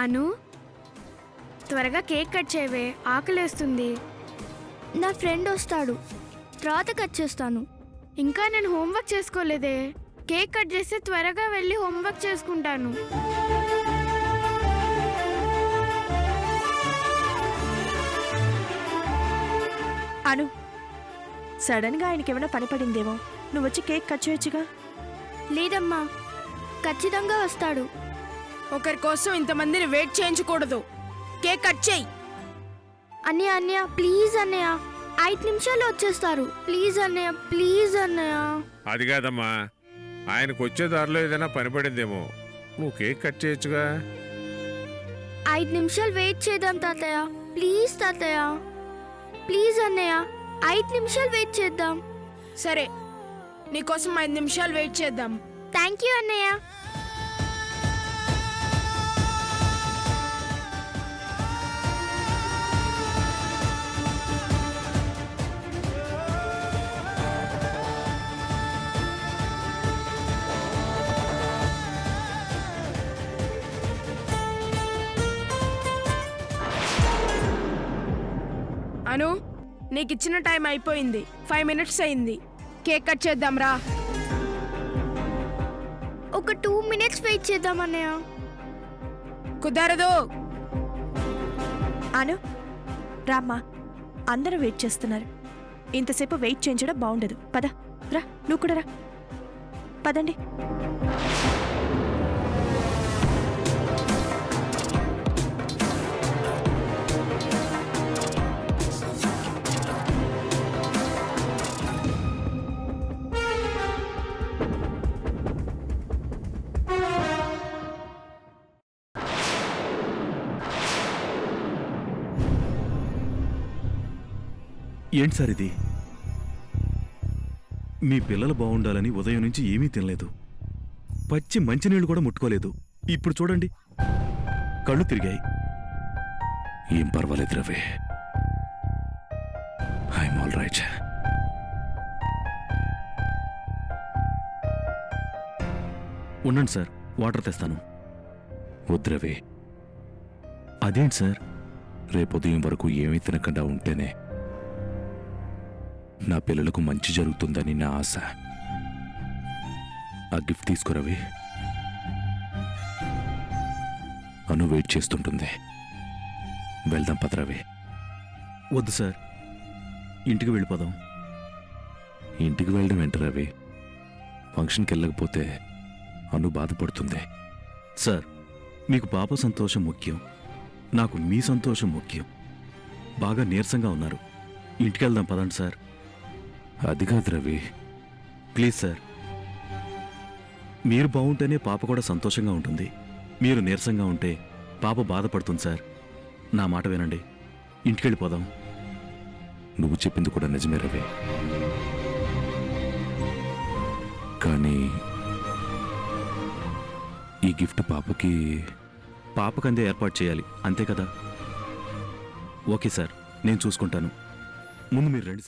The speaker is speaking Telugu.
అను, త్వరగా కేక్ కట్ చేయవే, ఆకలేస్తుంది. నా ఫ్రెండ్ వస్తాడు, తర్వాత కట్ చేస్తాను. ఇంకా నేను హోంవర్క్ చేసుకోలేదే. కేక్ కట్ చేస్తే త్వరగా వెళ్ళి హోంవర్క్ చేసుకుంటాను. అను, సడన్గా ఆయనకి ఏమైనా పని పడిందేమో, నువ్వు వచ్చి కేక్ కట్ చేయొచ్చుగా. లేదమ్మా, ఖచ్చితంగా వస్తాడు. ఒకరి కోసం ఇంతమందిని వెయిట్ చేయించకూడదు. కేక్ కట్ చేయి. అన్నయ్య అన్నయ్య ప్లీజ్ అన్నయ్య, 5 నిమిషాల్లో వచ్చేస్తారు. ప్లీజ్ అన్నయ్య, ప్లీజ్ అన్నయ్య. అది కాదమ్మా, ఆయనకు వచ్చే దారిలో ఏదైనా పని పడిందేమో, నువ్వు కేక్ కట్ చేయొచ్చుగా. 5 నిమిషాలు వెయిట్ చేద్దాం తాతయ్య. ప్లీజ్ తాతయ్య, ప్లీజ్ అన్నయ్య, 5 నిమిషాలు వెయిట్ చేద్దాం. సరే, నీకోసం 5 నిమిషాలు వెయిట్ చేద్దాం. థ్యాంక్ యూ అన్నయ్య. అను, నీకిచ్చిన టైం అయిపోయింది. 5 మినిట్స్ అయింది. కేక్ కట్ చేద్దాం రా. ఒక 2 మినిట్స్ వెయిట్ చేద్దాం అన్నయ్య. కుదరదు. అను, రామ్మా, అందరూ వెయిట్ చేస్తున్నారు. ఇంతసేపు వెయిట్ చేయించడం బాగుండదు. పద, రా, నువ్వు కూడా రా. పదండి. ఏంటి సార్ ఇది? మీ పిల్లలు బాగుండాలని ఉదయం నుంచి ఏమీ తినలేదు, పచ్చి మంచినీళ్ళు కూడా ముట్టుకోలేదు. ఇప్పుడు చూడండి, కళ్ళు తిరిగాయి. ఏం పర్వాలేదు రవి, ఐఎమ్ ఆల్ రైట్. ఉండండి సార్, వాటర్ తెస్తాను. వద్దు రవి. అదేంటి సార్, రేపు ఉదయం వరకు ఏమీ తినకుండా ఉంటేనే నా పిల్లలకు మంచి జరుగుతుందని నా ఆశ. ఆ గిఫ్ట్ తీసుకురవి. అను వెయిట్ చేస్తుంటుంది. వెళ్దాం పదరవి. వద్దు సార్, ఇంటికి వెళ్ళిపోదాం. ఇంటికి వెళ్ళడం ఏంటి రవి? ఫంక్షన్కి వెళ్ళకపోతే అను బాధపడుతుంది. సార్, మీకు పాప సంతోషం ముఖ్యం, నాకు మీ సంతోషం ముఖ్యం. బాగా నీరసంగా ఉన్నారు, ఇంటికి వెళ్దాం పదండి సార్. అది కాదు రవి, ప్లీజ్ సార్. మీరు బాగుంటేనే పాప కూడా సంతోషంగా ఉంటుంది. మీరు నీరసంగా ఉంటే పాప బాధపడుతుంది సార్. నా మాట వినండి, ఇంటికి వెళ్ళిపోదాం. నువ్వు చెప్పింది కూడా నిజమే రవి, కానీ ఈ గిఫ్ట్ పాపకందే ఏర్పాటు చేయాలి, అంతే కదా? ఓకే సార్, నేను చూసుకుంటాను. ముందు మీరు రండి.